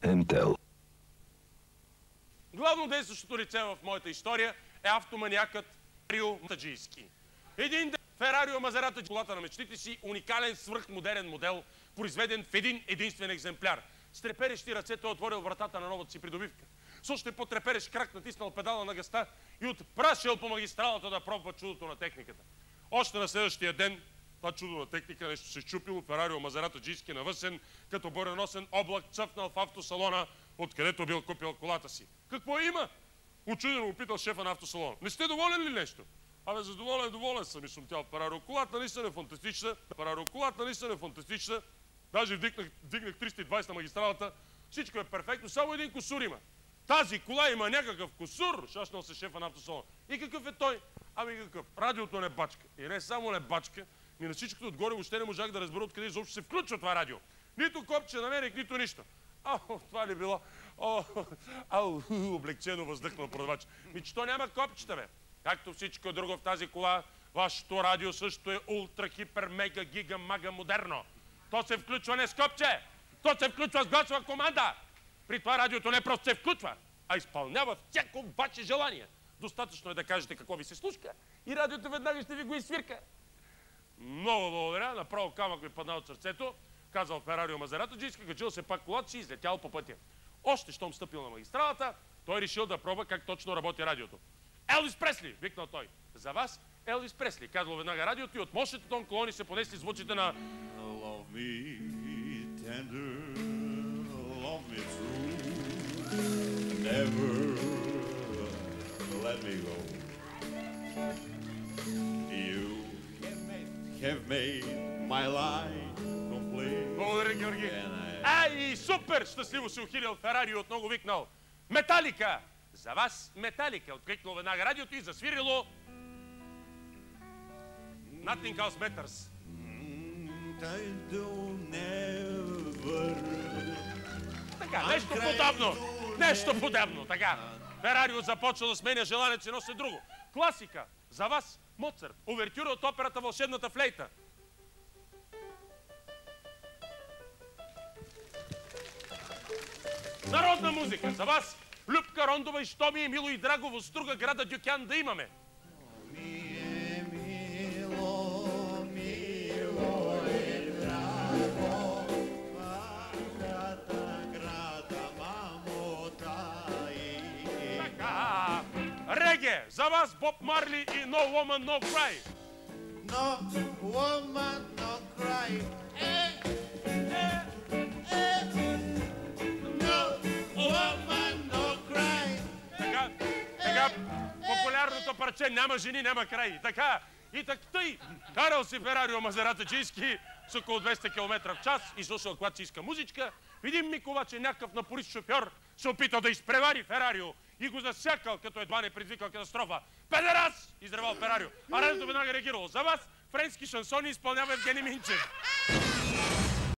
Intel. Главно действащото лице в моята история е автоманиакът Ферарио Мазератто. Един ден Ферарио Мазератто, колата на мечтите си, уникален свръхмодерен модел, произведен в един единствен екземпляр. С треперещи ръце той отворил вратата на новата си придобивка. С още по-треперещ крак натиснал педала на газта и отпрашил по магистралата да пробва чудото на техниката. Още на следващия ден това чудо на техника нещо се щупило, Ферарио Мазератто джийски навъсен, като буреносен облак цъфнал в автосалона, откъдето бил купил колата си. Какво има? Учудено опитал шефа на автосалона. Не сте доволен ли нещо? Абе, доволен съм, и шумтял Ферарио. Колата наистина е фантастична. Колата наистина е фантастична. Даже вдигнах 320 на магистралата. Всичко е перфектно, само един кусур има. Тази кола има някакъв кусур, шашнал се шефа на автосалона. И какъв е той? Ами какъв? Радиото не бачка. И не само не бачка, и на всичкото отгоре въобще не можах да разбера откъде изобщо се включва това радио. Нито копче намерих, нито нищо. Това ли било? Облегчено въздъхнал продавач. Че то няма копчета, бе. Както всичко друго в тази кола, вашето радио също е ултра, хипер, мега, гига, мага, модерно. То се включва не с копче, то се включва с гласова команда. При това радиото не просто се включва, а изпълнява всяко ваше желание. Достатъчно е да кажете какво ви се слушка и радиото веднага ще ви го изсвирка. Много благодаря, направо камък ми падна от сърцето, казал Ферарио Мазератто джийски, качил се пак колата си и излетял по пътя. Още щом стъпил на магистралата, той решил да пробва как точно работи радиото. Елвис Пресли, викнал той. За вас Елвис Пресли, казал веднага радиото и от мощните тон колони се понесли звуците на Love me tender, love me true, never let me go. You have made my life complete. Благодаря, Георги. Ай, супер! Щастливо се ухилил Ферарио, отново викнал. Металика! За вас Металика! Откликнал веднага радиото и засвирило Nothing Else Matters. Така, нещо подобно. Нещо подобно, така. Ферарио започва да сменя желанието си, носи друго. Класика. За вас Моцарт. Увертюра от операта Вълшебната флейта. Народна музика. За вас Любка Рондова и Що ми е мило и драго в Струга града Дюкян да имаме. Реге! За вас Боб Марли и No Woman, No Cry. No woman, no cry. No woman, no cry. Така, популярното парче "Няма жени, няма край". Така, и тъй, карал си Ферарио Мазератто джийски с около 200 км в час и слушал когато си иска музичка. Един миг обаче някакъв напорист шофьор се опитал да изпревари Ферарио и го засякал, като едва не предизвикал катастрофа. "Педерас!" изревал Ферарио. А радиото веднага реагирало. За вас френски шансони изпълнява Евгений Минчев.